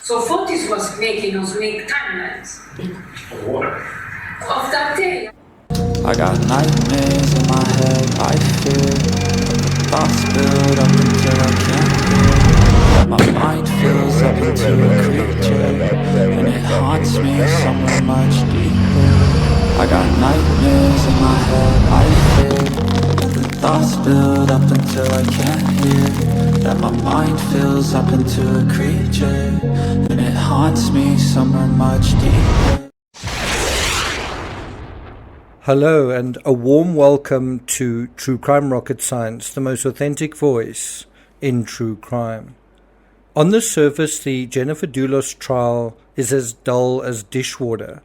So Fortis was making us make timelines of that day. I got nightmares in my head, I fear thoughts build up until I can't hear. That my mind fills up into a creature, and it haunts me somewhere much deeper. I got nightmares in my head, I fear the thoughts build up until I can't hear. That my mind fills up into a creature, and it haunts me somewhere much deeper. Hello and a warm welcome to True Crime Rocket Science, the most authentic voice in true crime. On the surface, the Jennifer DULOS trial is as dull as dishwater.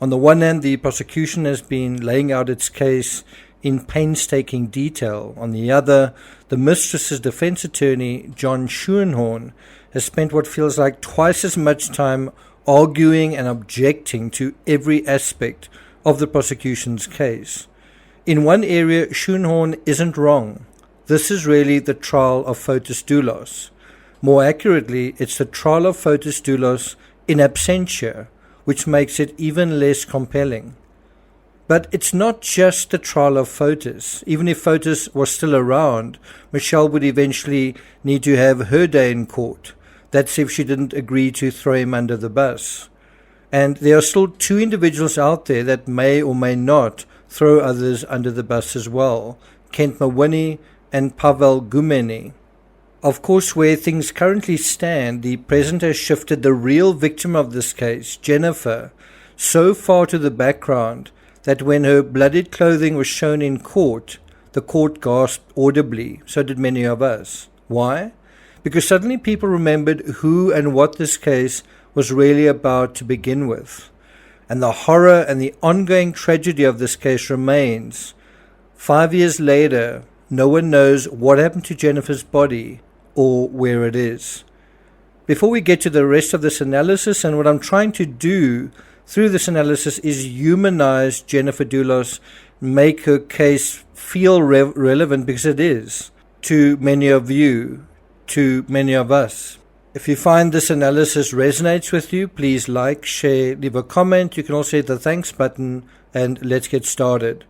On the one hand, the prosecution has been laying out its case in painstaking detail. On the other, the mistress's defense attorney, John Schoenhorn, has spent what feels like twice as much time arguing and objecting to every aspect of the prosecution's case. In one area, Schoenhorn isn't wrong. This is really the trial of Fotis Dulos. More accurately, it's the trial of Fotis Dulos in absentia, which makes it even less compelling. But it's not just the trial of Fotis. Even if Fotis was still around, Michelle would eventually need to have her day in court. That's if she didn't agree to throw him under the bus. And there are still two individuals out there that may or may not throw others under the bus as well, Kent Mawini and Pavel Gumeni. Of course, where things currently stand, the president has shifted the real victim of this case, Jennifer, so far to the background that when her bloodied clothing was shown in court, the court gasped audibly. So did many of us. Why? Because suddenly people remembered who and what this case was really about to begin with. And the horror and the ongoing tragedy of this case remains. 5 years later, no one knows what happened to Jennifer's body or where it is. Before we get to the rest of this analysis, and what I'm trying to do through this analysis is humanize Jennifer Dulos, make her case feel relevant, because it is, to many of you, to many of us. If you find this analysis resonates with you, please like, share, leave a comment. You can also hit the thanks button, and let's get started.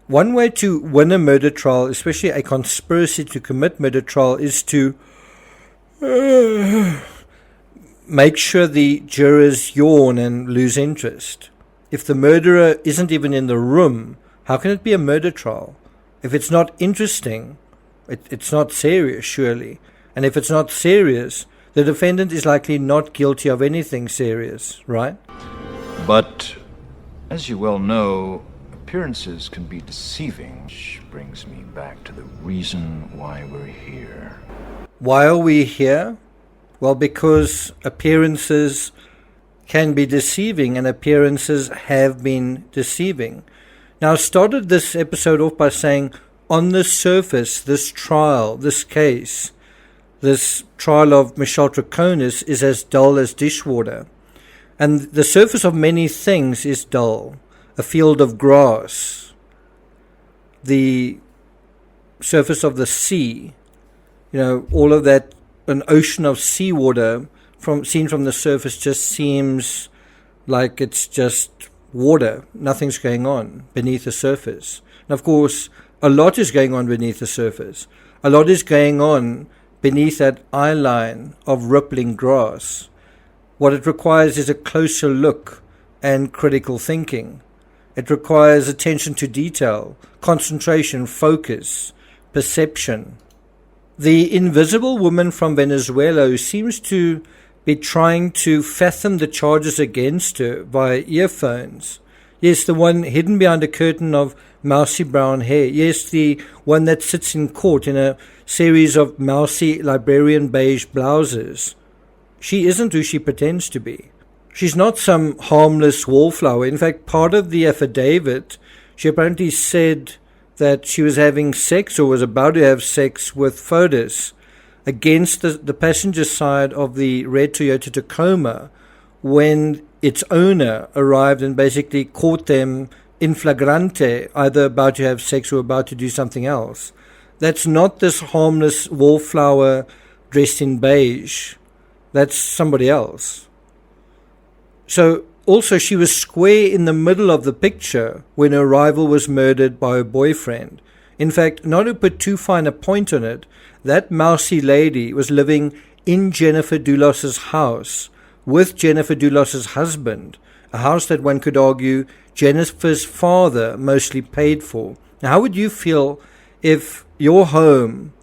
One way to win a murder trial, especially a conspiracy to commit murder trial, is to make sure the jurors yawn and lose interest. If the murderer isn't even in the room, how can it be a murder trial? If it's not interesting, it's not serious, surely. And if it's not serious, the defendant is likely not guilty of anything serious, right? But, as you well know, appearances can be deceiving, which brings me back to the reason why we're here. Why are we here? Well, because appearances can be deceiving, and appearances have been deceiving. Now, I started this episode off by saying, on the surface, this trial, this case, this trial of Michelle Troconis is as dull as dishwater. And the surface of many things is dull. A field of grass, the surface of the sea, all of that, an ocean of seawater seen from the surface just seems like it's just water. Nothing's going on beneath the surface. And of course, a lot is going on beneath the surface. A lot is going on beneath that eye line of rippling grass. What it requires is a closer look and critical thinking. It requires attention to detail, concentration, focus, perception. The invisible woman from Venezuela, who seems to be trying to fathom the charges against her via earphones. Yes, the one hidden behind a curtain of mousy brown hair. Yes, the one that sits in court in a series of mousy librarian beige blouses. She isn't who she pretends to be. She's not some harmless wallflower. In fact, part of the affidavit, she apparently said that she was having sex or was about to have sex with Fotis against the passenger side of the red Toyota Tacoma when its owner arrived and basically caught them in flagrante, either about to have sex or about to do something else. That's not this harmless wallflower dressed in beige. That's somebody else. So also she was square in the middle of the picture when her rival was murdered by her boyfriend. In fact, not to put too fine a point on it, that mousy lady was living in Jennifer Dulos's house with Jennifer Dulos's husband, a house that one could argue Jennifer's father mostly paid for. Now, how would you feel if your home,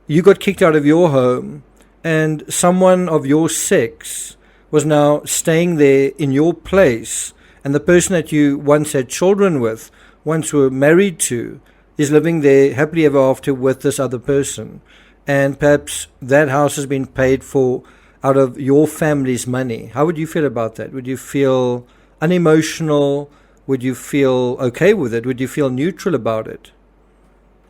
you got kicked out of your home, and someone of your sex was now staying there in your place, and the person that you once had children with, once were married to, is living there happily ever after with this other person, and perhaps that house has been paid for out of your family's money? How would you feel about that? Would you feel unemotional? Would you feel okay with it? Would you feel neutral about it?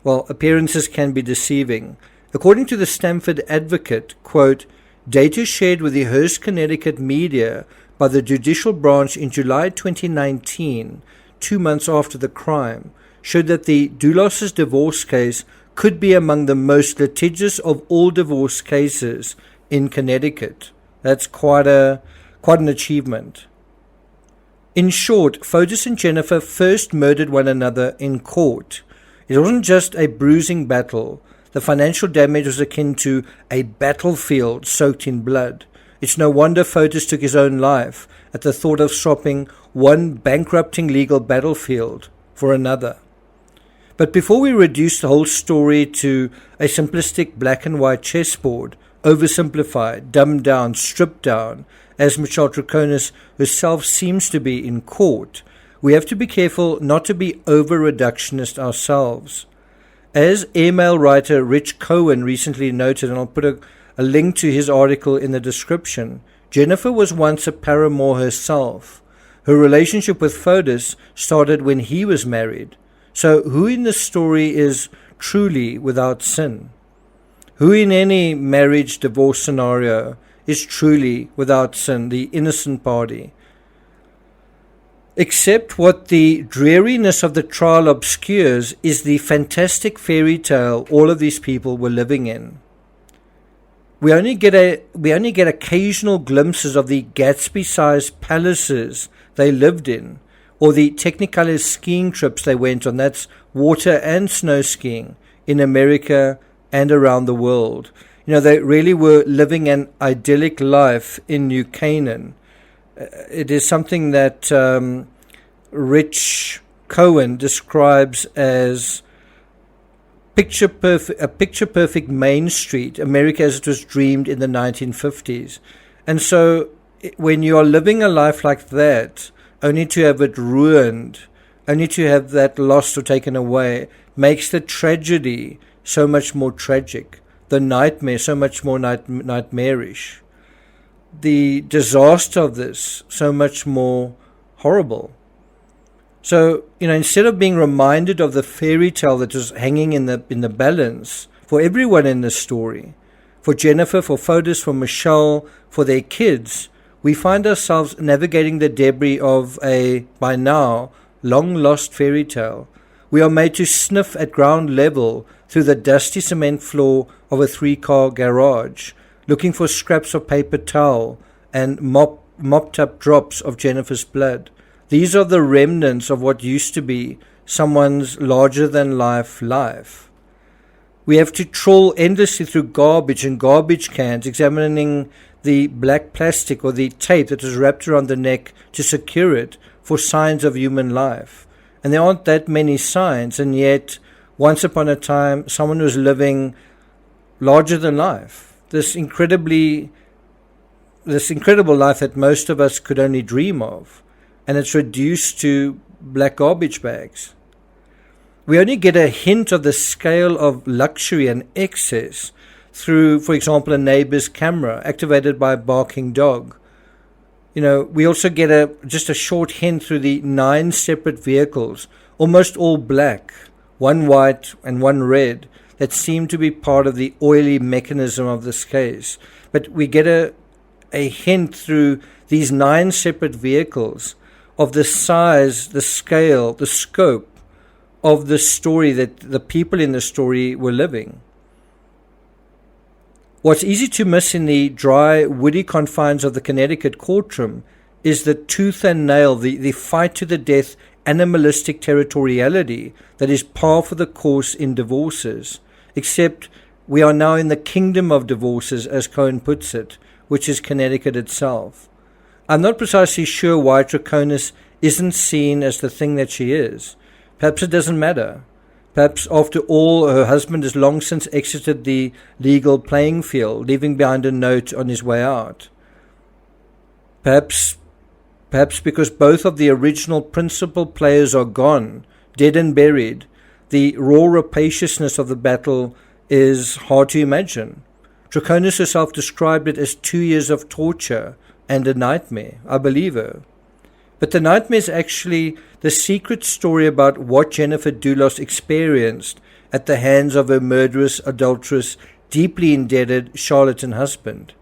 Well, appearances can be deceiving. According to the Stamford Advocate, quote, data shared with the Hearst, Connecticut media by the Judicial Branch in July 2019, 2 months after the crime, showed that the Dulos' divorce case could be among the most litigious of all divorce cases in Connecticut. That's quite an achievement. In short, Fotis and Jennifer first murdered one another in court. It wasn't just a bruising battle. The financial damage was akin to a battlefield soaked in blood. It's no wonder Fotis took his own life at the thought of swapping one bankrupting legal battlefield for another. But before we reduce the whole story to a simplistic black and white chessboard, oversimplified, dumbed down, stripped down, as Michelle Troconis herself seems to be in court, we have to be careful not to be over-reductionist ourselves. As email writer Rich Cohen recently noted, and I'll put a link to his article in the description, Jennifer was once a paramour herself. Her relationship with Fotis started when he was married. So who in the story is truly without sin? Who in any marriage divorce scenario is truly without sin, the innocent party? Except what the dreariness of the trial obscures is the fantastic fairy tale all of these people were living in. We only get occasional glimpses of the Gatsby-sized palaces they lived in, or the Technicolor skiing trips they went on. That's water and snow skiing in America and around the world. You know, they really were living an idyllic life in New Canaan. It is something that Rich Cohen describes as a picture-perfect Main Street, America as it was dreamed in the 1950s. And so when you are living a life like that, only to have it ruined, only to have that lost or taken away, makes the tragedy so much more tragic, the nightmare so much more nightmarish, the disaster of this so much more horrible. So, instead of being reminded of the fairy tale that was hanging in the balance for everyone in this story, for Jennifer, for Fotis, for Michelle, for their kids, we find ourselves navigating the debris of a, by now, long-lost fairy tale. We are made to sniff at ground level through the dusty cement floor of a 3-car garage, looking for scraps of paper towel and mopped up drops of Jennifer's blood. These are the remnants of what used to be someone's larger-than-life life. We have to trawl endlessly through garbage and garbage cans, examining the black plastic or the tape that was wrapped around the neck to secure it for signs of human life. And there aren't that many signs, and yet, once upon a time, someone was living larger than life. This incredible life that most of us could only dream of. And it's reduced to black garbage bags. We only get a hint of the scale of luxury and excess through, for example, a neighbor's camera activated by a barking dog. We also get just a short hint through the 9 separate vehicles, almost all black, one white and one red, that seem to be part of the oily mechanism of this case. But we get a hint through these 9 separate vehicles of the size, the scale, the scope of the story that the people in the story were living. What's easy to miss in the dry, woody confines of the Connecticut courtroom is the tooth and nail, the fight to the death, animalistic territoriality that is par for the course in divorces, except we are now in the kingdom of divorces, as Cohen puts it, which is Connecticut itself. I'm not precisely sure why Draconis isn't seen as the thing that she is. Perhaps it doesn't matter. Perhaps, after all, her husband has long since exited the legal playing field, leaving behind a note on his way out. Perhaps because both of the original principal players are gone, dead and buried, the raw rapaciousness of the battle is hard to imagine. Draconis herself described it as 2 years of torture and a nightmare. I believe her. But the nightmare is actually the secret story about what Jennifer Dulos experienced at the hands of her murderous, adulterous, deeply indebted charlatan husband.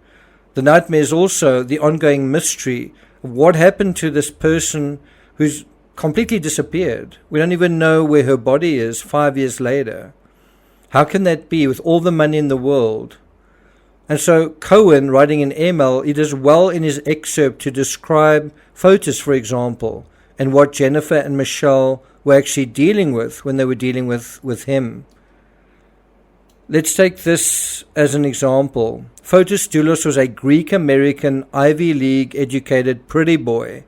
The nightmare is also the ongoing mystery of what happened to this person who's completely disappeared. We don't even know where her body is 5 years later. How can that be with all the money in the world? And so Cohen, writing in email, he does well in his excerpt to describe Fotis, for example, and what Jennifer and Michelle were actually dealing with when they were dealing with him. Let's take this as an example. Fotis Dulos was a Greek-American, Ivy League-educated pretty boy.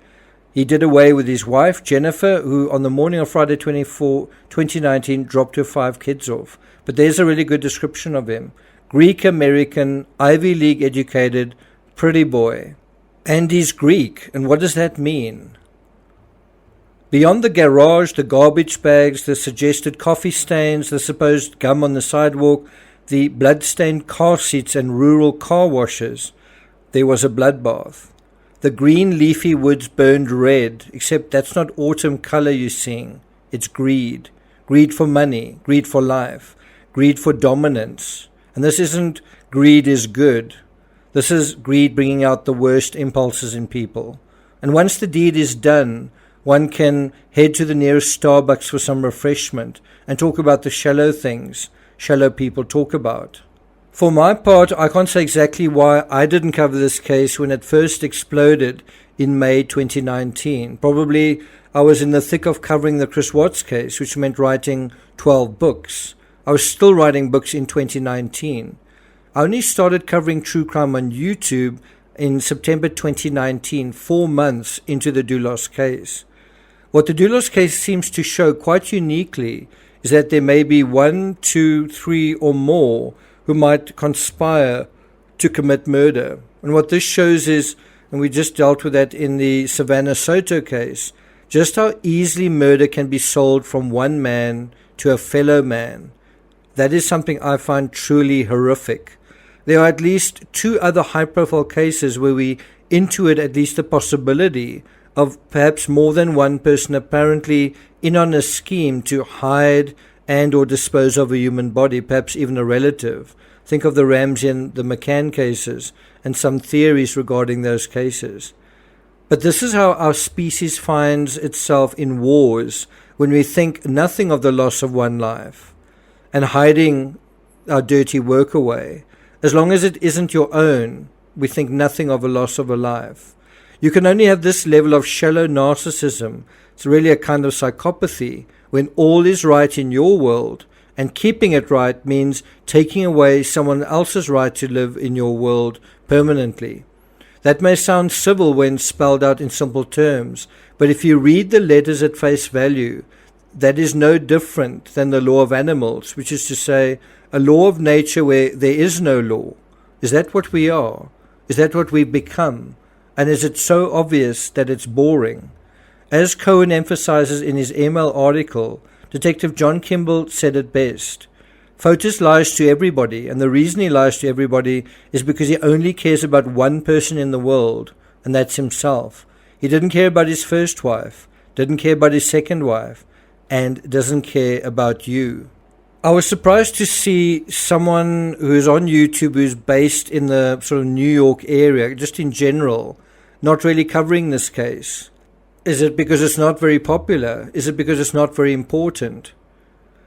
He did away with his wife, Jennifer, who on the morning of Friday 2019, dropped her 5 kids off. But there's a really good description of him. Greek-American, Ivy League-educated, pretty boy. And he's Greek. And what does that mean? Beyond the garage, the garbage bags, the suggested coffee stains, the supposed gum on the sidewalk, the blood-stained car seats and rural car washes, there was a bloodbath. The green leafy woods burned red, except that's not autumn color you're seeing. It's greed. Greed for money, greed for life, greed for dominance. And this isn't greed is good. This is greed bringing out the worst impulses in people. And once the deed is done, one can head to the nearest Starbucks for some refreshment and talk about the shallow things shallow people talk about. For my part, I can't say exactly why I didn't cover this case when it first exploded in May 2019. Probably I was in the thick of covering the Chris Watts case, which meant writing 12 books. I was still writing books in 2019. I only started covering true crime on YouTube in September 2019, 4 months into the Dulos case. What the Dulos case seems to show quite uniquely is that there may be 1, 2, 3 or more who might conspire to commit murder. And what this shows is, and we just dealt with that in the Savannah Soto case, just how easily murder can be sold from one man to a fellow man. That is something I find truly horrific. There are at least 2 other high-profile cases where we intuit at least the possibility of perhaps more than one person apparently in on a scheme to hide and or dispose of a human body, perhaps even a relative. Think of the Ramsey and the McCann cases and some theories regarding those cases. But this is how our species finds itself in wars when we think nothing of the loss of one life and hiding our dirty work away. As long as it isn't your own, we think nothing of a loss of a life. You can only have this level of shallow narcissism. It's really a kind of psychopathy when all is right in your world, and keeping it right means taking away someone else's right to live in your world permanently. That may sound civil when spelled out in simple terms, but if you read the letters at face value, that is no different than the law of animals, which is to say, a law of nature where there is no law. Is that what we are? Is that what we've become? And is it so obvious that it's boring? As Cohen emphasizes in his email article, Detective John Kimball said it best. Fotis lies to everybody, and the reason he lies to everybody is because he only cares about one person in the world, and that's himself. He didn't care about his first wife, didn't care about his second wife, and doesn't care about you. I was surprised to see someone who's on YouTube who's based in the sort of New York area, just in general, not really covering this case. Is it because it's not very popular? Is it because it's not very important?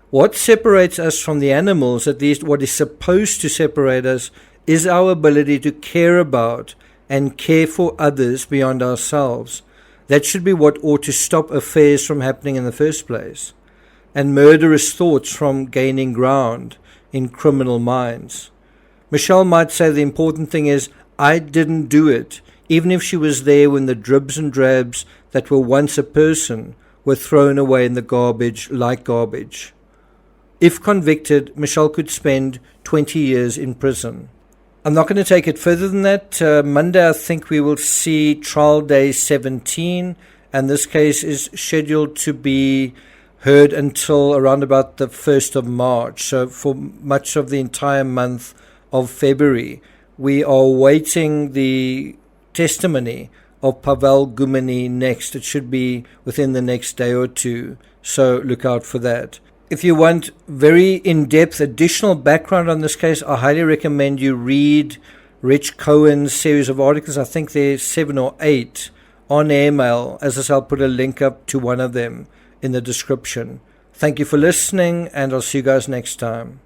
What separates us from the animals, at least what is supposed to separate us, is our ability to care about and care for others beyond ourselves. That should be what ought to stop affairs from happening in the first place, and murderous thoughts from gaining ground in criminal minds. Michelle might say the important thing is, I didn't do it, even if she was there when the dribs and drabs that were once a person were thrown away in the garbage like garbage. If convicted, Michelle could spend 20 years in prison. I'm not going to take it further than that. Monday, I think we will see trial day 17, and this case is scheduled to be heard until around about the 1st of March. So for much of the entire month of February, we are awaiting the testimony of Pavel Gumeni next. It should be within the next day or two, so look out for that. If you want very in-depth additional background on this case, I highly recommend you read Rich Cohen's series of articles. I think there's 7 or 8 on Airmail. As I said, I'll put a link up to one of them in the description. Thank you for listening, and I'll see you guys next time.